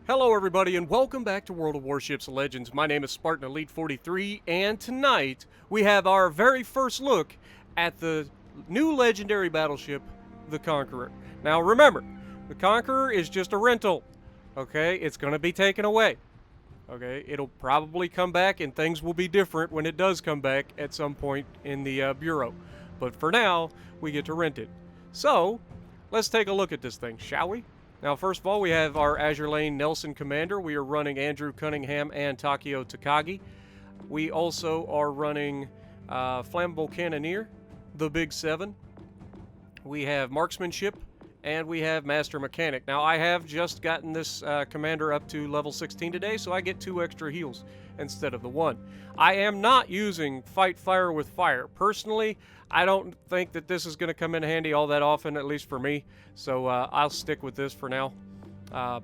Hello everybody and welcome back to World of Warships Legends. My name is Spartan Elite 43 and tonight we have our very first look at the new legendary battleship, the Conqueror. Now remember, the Conqueror is just a rental, okay? It's going to be taken away, okay? It'll probably come back and things will be different when it does come back at some point in the Bureau. But for now, we get to rent it. So, let's take a look at this thing, shall we? Now, first of all, we have our Azure Lane Nelson Commander. We are running Andrew Cunningham and Takeo Takagi. We also are running Flammable Cannoneer, the Big Seven. We have Marksmanship, and we have Master Mechanic. Now, I have just gotten this commander up to level 16 today, so I get 2 extra heals instead of the 1. I am not using Fight Fire with Fire. Personally, I don't think that this is going to come in handy all that often, at least for me, so I'll stick with this for now.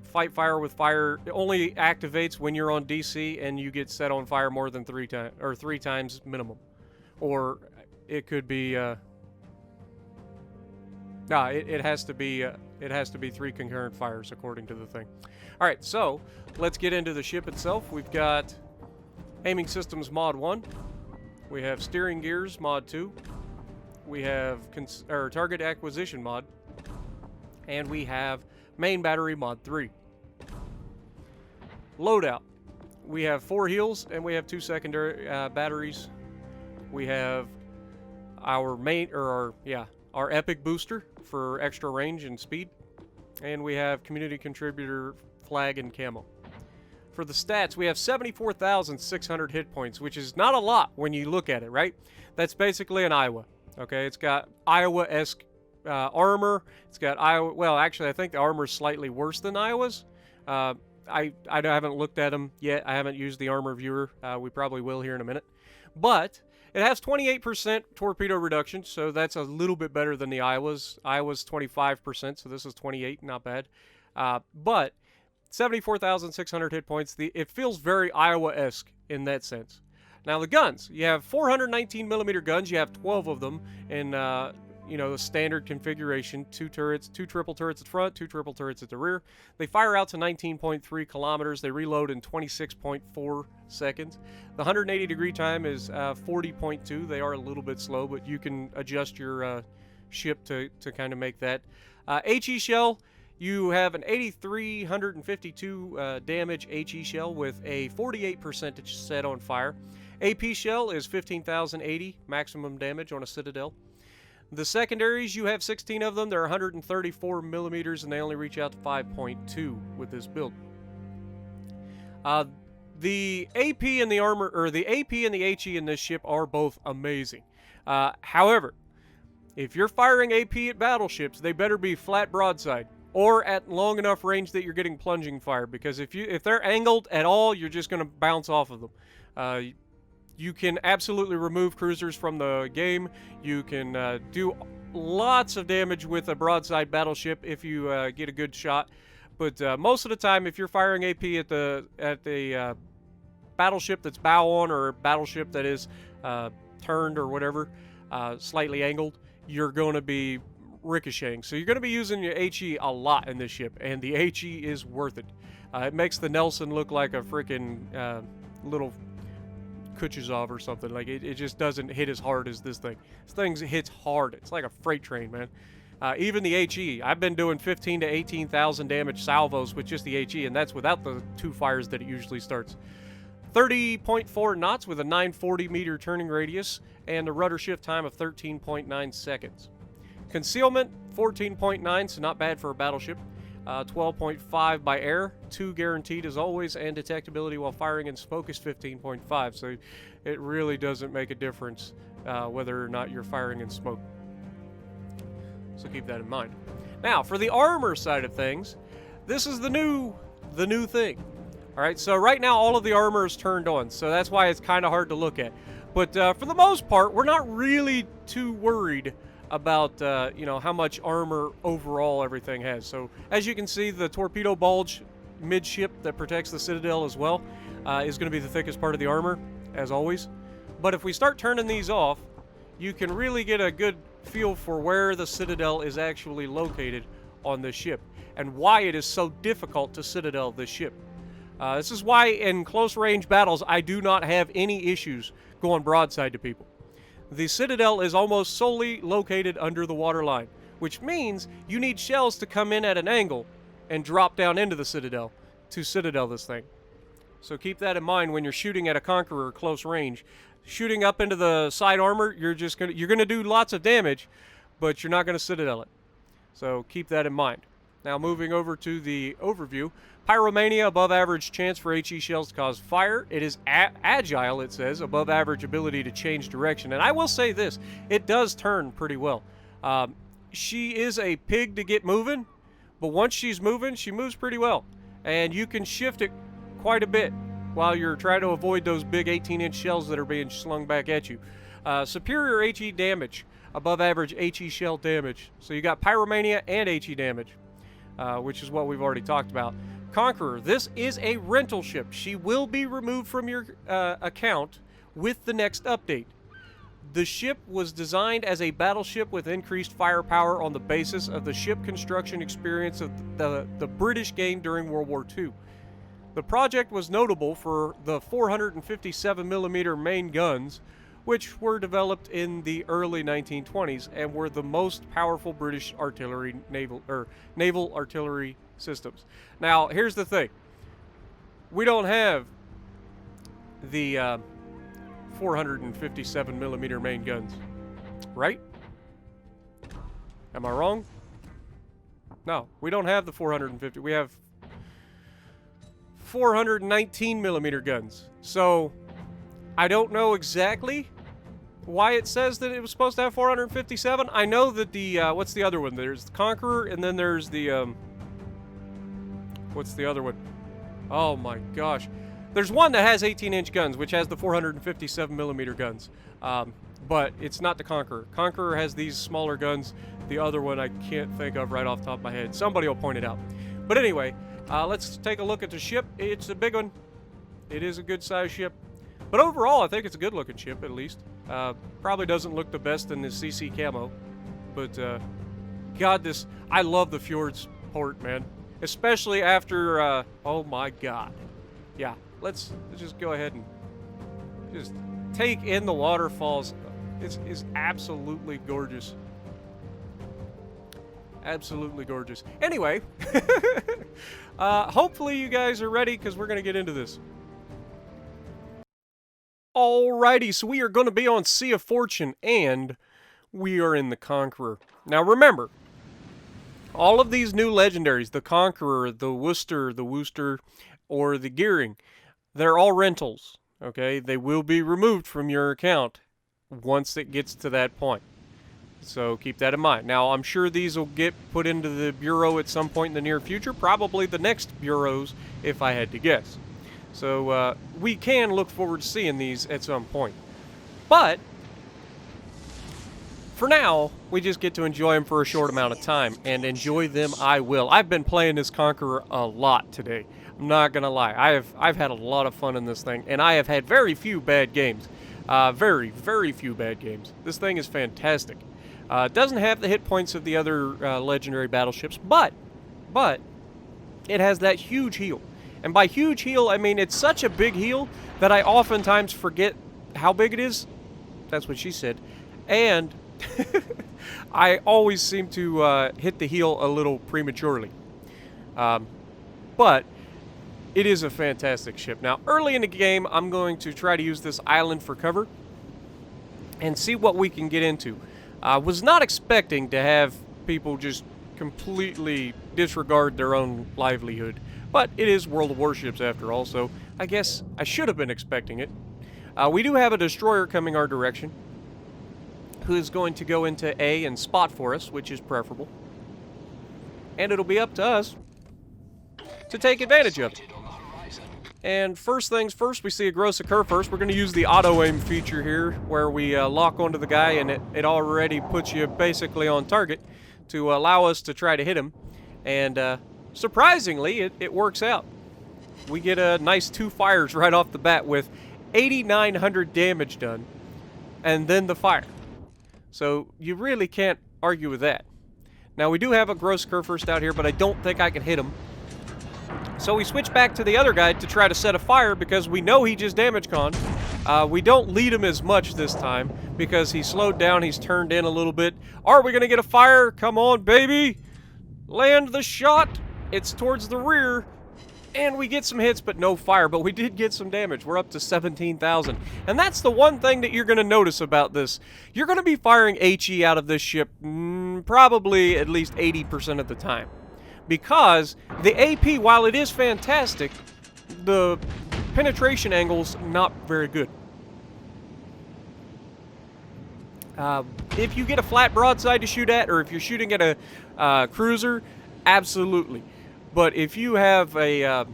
Fight Fire with Fire only activates when you're on DC and you get set on fire more than 3 times, or 3 times minimum. Or it could be it has to be 3 concurrent fires according to the thing. All right, so let's get into the ship itself. We've got Aiming Systems Mod 1. We have Steering Gears Mod 2. We have Target Acquisition Mod. And we have Main Battery Mod 3. Loadout. We have 4 heals and we have 2 secondary batteries. We have our our Epic Booster for extra range and speed. And we have Community Contributor Flag and Camo. For the stats, we have 74,600 hit points, which is not a lot when you look at it, right? That's basically an Iowa, okay? It's got Iowa-esque armor. It's got Iowa... Well, actually, I think the armor is slightly worse than Iowa's. I haven't looked at them yet. I haven't used the armor viewer. We probably will here in a minute. But it has 28% torpedo reduction, so that's a little bit better than the Iowa's. Iowa's 25%, so this is 28, not bad. But 74,600 hit points. It feels very Iowa-esque in that sense. Now the guns, you have 419 millimeter guns. You have 12 of them in the standard configuration. 2 turrets, 2 triple turrets at front, 2 triple turrets at the rear. They fire out to 19.3 kilometers. They reload in 26.4 seconds. The 180 degree time is 40.2. They are a little bit slow, but you can adjust your ship to kind of make that. HE shell. You have an 8,352 damage HE shell with a 48% set on fire. AP shell is 15,080 maximum damage on a Citadel. The secondaries, you have 16 of them. They're 134 millimeters, and they only reach out to 5.2 with this build. The AP and the armor, or the AP and the HE in this ship are both amazing. However, if you're firing AP at battleships, they better be flat broadside, or at long enough range that you're getting plunging fire, because if they're angled at all, you're just going to bounce off of them. You can absolutely remove cruisers from the game. You can do lots of damage with a broadside battleship if you get a good shot. But most of the time, if you're firing AP at the battleship that's bow on, or a battleship that is turned or whatever, slightly angled, you're going to be ricocheting. So you're going to be using your HE a lot in this ship, and the HE is worth it. It makes the Nelson look like a freaking little Kuchezov or something. Like it just doesn't hit as hard as this thing. This thing hits hard. It's like a freight train, man. Even the HE, I've been doing 15 to 18,000 damage salvos with just the HE, and that's without the 2 fires that it usually starts. 30.4 knots with a 940 meter turning radius and a rudder shift time of 13.9 seconds. Concealment, 14.9, so not bad for a battleship. 12.5 by air, 2 guaranteed as always, and detectability while firing in smoke is 15.5, so it really doesn't make a difference whether or not you're firing in smoke. So keep that in mind. Now, for the armor side of things, this is the new thing. All right, so right now all of the armor is turned on, so that's why it's kind of hard to look at. But for the most part, we're not really too worried about how much armor overall everything has. So as you can see, the torpedo bulge midship that protects the Citadel as well is going to be the thickest part of the armor, as always. But if we start turning these off, you can really get a good feel for where the Citadel is actually located on this ship and why it is so difficult to citadel this ship. This is why in close range battles I do not have any issues going broadside to people. The citadel is almost solely located under the waterline, which means you need shells to come in at an angle and drop down into the citadel to citadel this thing. So keep that in mind when you're shooting at a Conqueror close range. Shooting up into the side armor, you're gonna do lots of damage, but you're not gonna citadel it. So keep that in mind. Now moving over to the overview. Pyromania, above average chance for HE shells to cause fire. It is agile, it says, above average ability to change direction. And I will say this, it does turn pretty well. She is a pig to get moving, but once she's moving, she moves pretty well. And you can shift it quite a bit while you're trying to avoid those big 18-inch shells that are being slung back at you. Superior HE damage, above average HE shell damage. So you got Pyromania and HE damage, which is what we've already talked about. Conqueror, this is a rental ship. She will be removed from your account with the next update. The ship was designed as a battleship with increased firepower on the basis of the ship construction experience of the British gained during World War II. The project was notable for the 457mm main guns, which were developed in the early 1920s and were the most powerful British artillery naval artillery systems. Now, here's the thing. We don't have the 457mm main guns, right? Am I wrong? No, we don't have the 450. We have 419mm guns. So, I don't know exactly why it says that it was supposed to have 457. I know that the, what's the other one? There's the Conqueror, and then there's the, what's the other one? Oh my gosh. There's one that has 18-inch guns, which has the 457mm guns. But it's not the Conqueror. Conqueror has these smaller guns. The other one I can't think of right off the top of my head. Somebody will point it out. But anyway, let's take a look at the ship. It's a big one. It is a good-sized ship. But overall, I think it's a good-looking ship, at least. Probably doesn't look the best in the CC camo. But, God, I love the Fjords port, man. Especially after, oh my God. Yeah, let's just go ahead and just take in the waterfalls. It's absolutely gorgeous. Absolutely gorgeous. Anyway, hopefully you guys are ready, because we're going to get into this. Alrighty, so we are going to be on Sea of Fortune, and we are in the Conqueror. Now remember, all of these new legendaries, the Conqueror, the Worcester, or the Gearing, they're all rentals, okay? They will be removed from your account once it gets to that point. So keep that in mind. Now, I'm sure these will get put into the Bureau at some point in the near future, probably the next Bureaus, if I had to guess. So we can look forward to seeing these at some point. But for now, we just get to enjoy them for a short amount of time, and enjoy them I will. I've been playing this Conqueror a lot today. I'm not gonna lie. I've had a lot of fun in this thing, and I have had very few bad games. Very, very few bad games. This thing is fantastic. It doesn't have the hit points of the other legendary battleships, but it has that huge heal. And by huge heal, I mean it's such a big heal that I oftentimes forget how big it is. That's what she said. And I always seem to hit the heal a little prematurely. But it is a fantastic ship. Now, early in the game, I'm going to try to use this island for cover and see what we can get into. I was not expecting to have people just completely disregard their own livelihood. But it is World of Warships after all, so I guess I should have been expecting it. We do have a destroyer coming our direction, who is going to go into A and spot for us, which is preferable. And it'll be up to us to take advantage of it. And first things first, we see a gross occur first. We're going to use the auto-aim feature here, where we lock onto the guy, and it already puts you basically on target to allow us to try to hit him. And surprisingly, it works out. We get a nice 2 fires right off the bat with 8,900 damage done, and then the fire. So you really can't argue with that. Now, we do have a gross Kurfürst out here, but I don't think I can hit him. So we switch back to the other guy to try to set a fire because we know he just damage con. We don't lead him as much this time because he slowed down, he's turned in a little bit. Are we going to get a fire? Come on, baby! Land the shot! It's towards the rear. And we get some hits, but no fire. But we did get some damage. We're up to 17,000. And that's the one thing that you're going to notice about this. You're going to be firing HE out of this ship probably at least 80% of the time. Because the AP, while it is fantastic, the penetration angle's not very good. If you get a flat broadside to shoot at, or if you're shooting at a cruiser, absolutely. But if you have a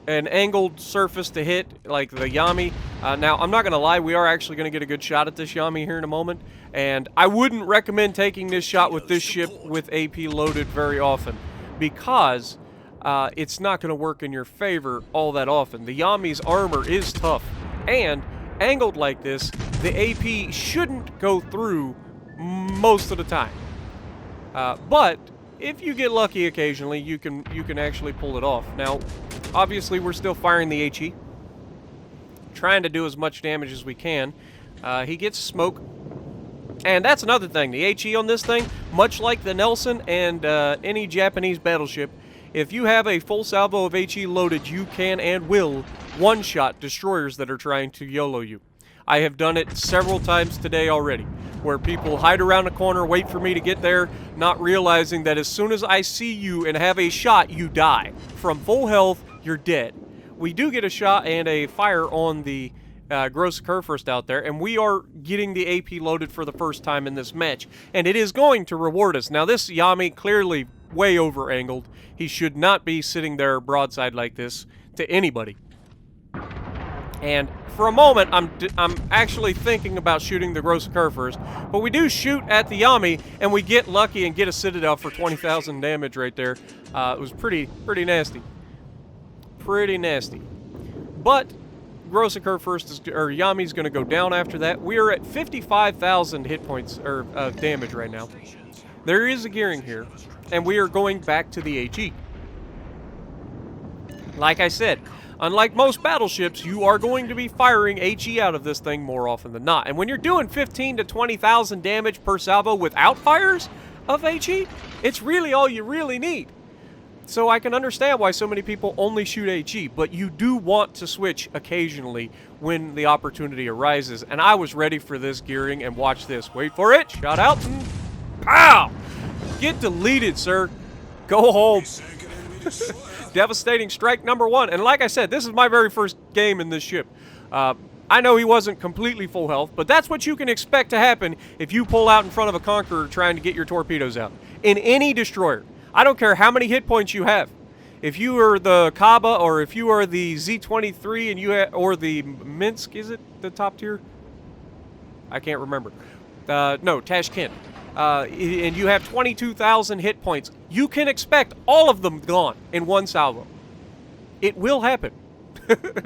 an angled surface to hit, like the Yami, now I'm not going to lie, we are actually going to get a good shot at this Yami here in a moment, and I wouldn't recommend taking this shot with this ship with AP loaded very often, because it's not going to work in your favor all that often. The Yami's armor is tough, and angled like this, the AP shouldn't go through most of the time. But if you get lucky occasionally, you can actually pull it off. Now, obviously, we're still firing the HE, trying to do as much damage as we can. He gets smoke, and that's another thing. The HE on this thing, much like the Nelson and any Japanese battleship, if you have a full salvo of HE loaded, you can and will one-shot destroyers that are trying to YOLO you. I have done it several times today already, where people hide around a corner, wait for me to get there, not realizing that as soon as I see you and have a shot, you die. From full health, you're dead. We do get a shot and a fire on the gross Kurfürst out there, and we are getting the AP loaded for the first time in this match, and it is going to reward us. Now, this Yami, clearly way over-angled. He should not be sitting there broadside like this to anybody. And for a moment, I'm actually thinking about shooting the gross Kurfürst, but we do shoot at the Yami, and we get lucky and get a Citadel for 20,000 damage right there. It was pretty nasty. Pretty nasty. But gross Kurfürst or Yami's going to go down after that. We are at 55,000 hit points or damage right now. There is a gearing here, and we are going back to the HE. Like I said, unlike most battleships, you are going to be firing HE out of this thing more often than not. And when you're doing 15 to 20,000 damage per salvo without fires of HE, it's really all you really need. So I can understand why so many people only shoot HE, but you do want to switch occasionally when the opportunity arises. And I was ready for this gearing, and watch this. Wait for it. Shot out. And pow! Get deleted, sir. Go home. Devastating strike number one. And like I said, this is my very first game in this ship. I know he wasn't completely full health, but that's what you can expect to happen if you pull out in front of a Conqueror trying to get your torpedoes out. In any destroyer. I don't care how many hit points you have. If you are the Kaba, or if you are the Z-23 and you or the Minsk, is it the top tier? I can't remember. No, Tashkent. And you have 22,000 hit points, you can expect all of them gone in one salvo. It will happen.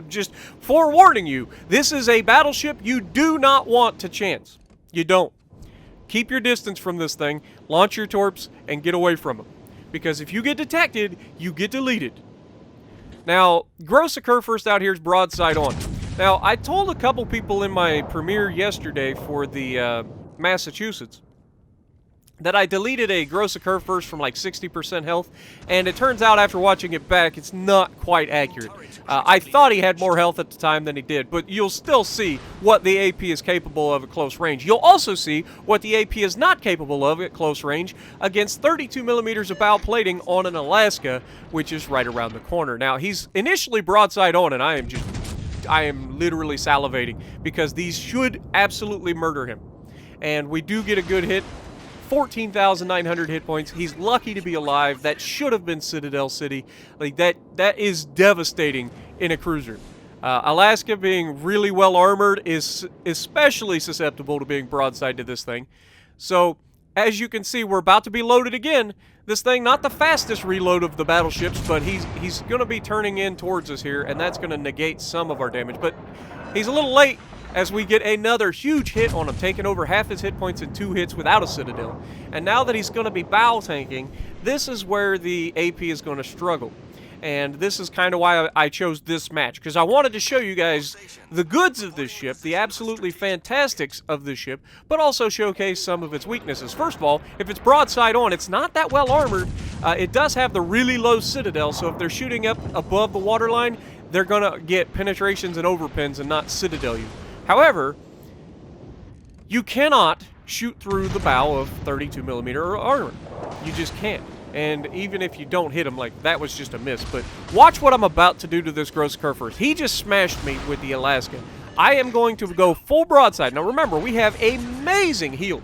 Just forewarning you, this is a battleship you do not want to chance. You don't. Keep your distance from this thing, launch your torps, and get away from them. Because if you get detected, you get deleted. Now, gross Kurfürst out here is broadside on. Now, I told a couple people in my premiere yesterday for the Massachusetts that I deleted a gross Kurfürst from like 60% health, and it turns out after watching it back, it's not quite accurate. I thought he had more health at the time than he did, but you'll still see what the AP is capable of at close range. You'll also see what the AP is not capable of at close range against 32 millimeters of bow plating on an Alaska, which is right around the corner. Now, he's initially broadside on, and I am literally salivating, because these should absolutely murder him. And we do get a good hit. 14,900 hit points. He's lucky to be alive. That should have been Citadel City. Like that is devastating in a cruiser. Alaska, being really well armored, is especially susceptible to being broadside to this thing. So, as you can see, we're about to be loaded again. This thing, not the fastest reload of the battleships, but he's going to be turning in towards us here, and that's going to negate some of our damage. But he's a little late, as we get another huge hit on him, taking over half his hit points in 2 hits without a Citadel. And now that he's going to be bow tanking, this is where the AP is going to struggle. And this is kind of why I chose this match, because I wanted to show you guys the goods of this ship, the absolutely fantastics of this ship, but also showcase some of its weaknesses. First of all, if it's broadside on, it's not that well armored. It does have the really low Citadel, so if they're shooting up above the waterline, they're going to get penetrations and overpins and not Citadel you. However, you cannot shoot through the bow of 32mm armor. You just can't. And even if you don't hit him, like, that was just a miss. But watch what I'm about to do to this gross Conqueror. He just smashed me with the Alaska. I am going to go full broadside. Now remember, we have amazing heals.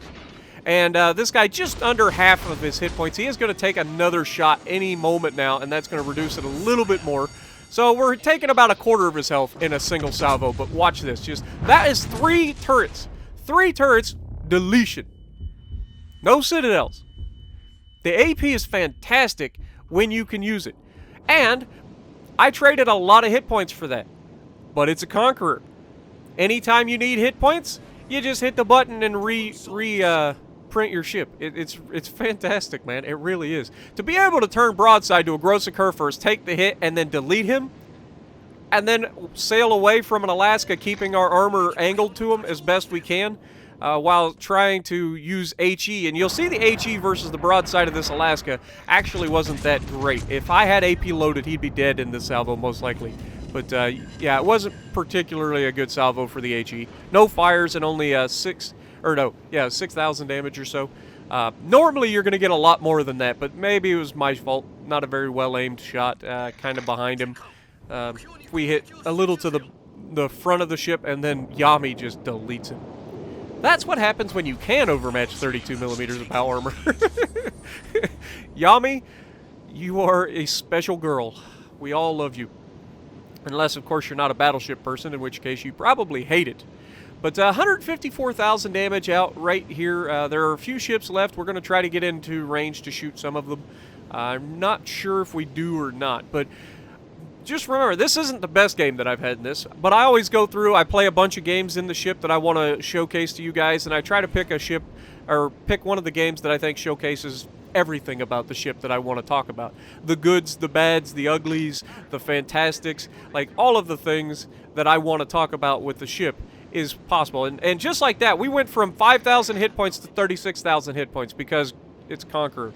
And this guy just under half of his hit points. He is going to take another shot any moment now, and that's going to reduce it a little bit more. So we're taking about a quarter of his health in a single salvo. But watch this. Just that is 3 turrets. 3 turrets, deletion. No Citadels. The AP is fantastic when you can use it. And I traded a lot of hit points for that. But it's a Conqueror. Anytime you need hit points, you just hit the button and print your ship. It's fantastic, man. It really is. To be able to turn broadside to a gross Conqueror, take the hit and then delete him, and then sail away from an Alaska, keeping our armor angled to him as best we can, while trying to use HE. And you'll see the HE versus the broadside of this Alaska actually wasn't that great. If I had AP loaded, he'd be dead in this salvo, most likely. But, yeah, it wasn't particularly a good salvo for the HE. No fires and only 6,000 damage or so. Normally, you're going to get a lot more than that, but maybe it was my fault. Not a very well-aimed shot, kind of behind him. We hit a little to the front of the ship, and then Yami just deletes him. That's what happens when you can overmatch 32mm of bow armor. Yami, you are a special girl. We all love you. Unless, of course, you're not a Battleship person, in which case you probably hate it. But 154,000 damage out right here. There are a few ships left. We're going to try to get into range to shoot some of them. I'm not sure if we do or not, but just remember, this isn't the best game that I've had in this, but I always go through, I play a bunch of games in the ship that I want to showcase to you guys, and I try to pick a ship, or pick one of the games that I think showcases everything about the ship that I want to talk about. The goods, the bads, the uglies, the fantastics, like all of the things that I want to talk about with the ship is possible. And just like that, we went from 5,000 hit points to 36,000 hit points because it's Conqueror.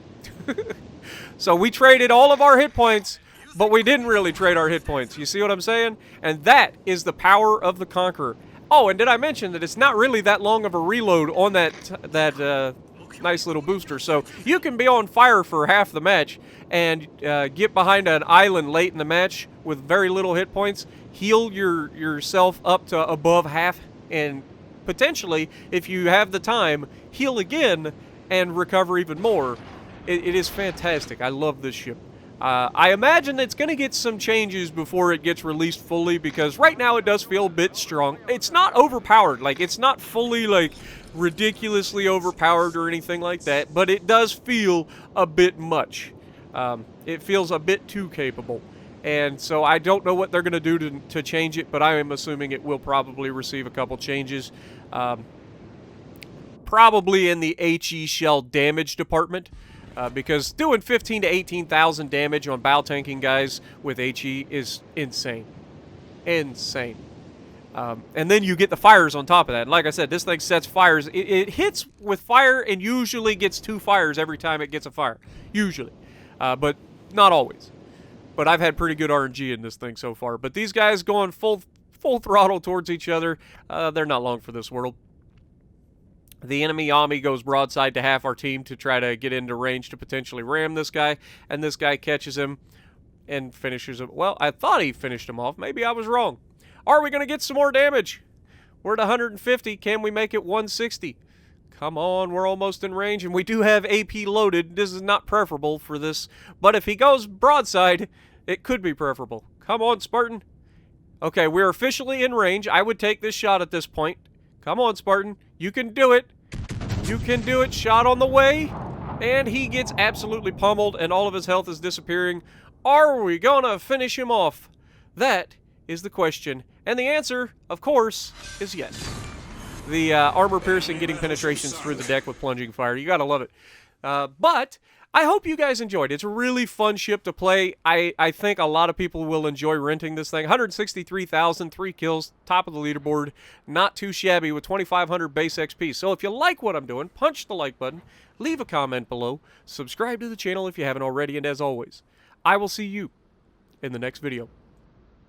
So we traded all of our hit points, but we didn't really trade our hit points. You see what I'm saying? And that is the power of the Conqueror. Oh, and did I mention that it's not really that long of a reload on that nice little booster? So you can be on fire for half the match and get behind an island late in the match with very little hit points, heal yourself up to above half, and potentially, if you have the time, heal again and recover even more. It is fantastic. I love this ship. I imagine it's going to get some changes before it gets released fully, because right now it does feel a bit strong. It's not overpowered. Like, it's not fully, like, ridiculously overpowered or anything like that, but it does feel a bit much. It feels a bit too capable. And so I don't know what they're going to do to change it, but I am assuming it will probably receive a couple changes. Probably in the HE shell damage department. Because doing 15 to 18,000 damage on bow tanking guys with HE is insane. Insane. And then you get the fires on top of that. And like I said, this thing sets fires. It hits with fire and usually gets 2 fires every time it gets a fire. Usually. But not always. But I've had pretty good RNG in this thing so far. But these guys going full throttle towards each other, they're not long for this world. The enemy Yami goes broadside to half our team to try to get into range to potentially ram this guy, and this guy catches him and finishes him. Well, I thought he finished him off. Maybe I was wrong. Are we going to get some more damage? We're at 150. Can we make it 160? Come on, we're almost in range, and we do have AP loaded. This is not preferable for this, but if he goes broadside, it could be preferable. Come on, Spartan. Okay, we're officially in range. I would take this shot at this point. Come on, Spartan. You can do it. You can do it. Shot on the way. And he gets absolutely pummeled, and all of his health is disappearing. Are we gonna finish him off? That is the question, and the answer, of course, is yes. The armor-piercing getting penetrations through the deck with plunging fire. You gotta love it. But I hope you guys enjoyed. It's a really fun ship to play. I think a lot of people will enjoy renting this thing. 163,000, 3 kills, top of the leaderboard. Not too shabby with 2,500 base XP. So if you like what I'm doing, punch the like button, leave a comment below, subscribe to the channel if you haven't already, and as always, I will see you in the next video.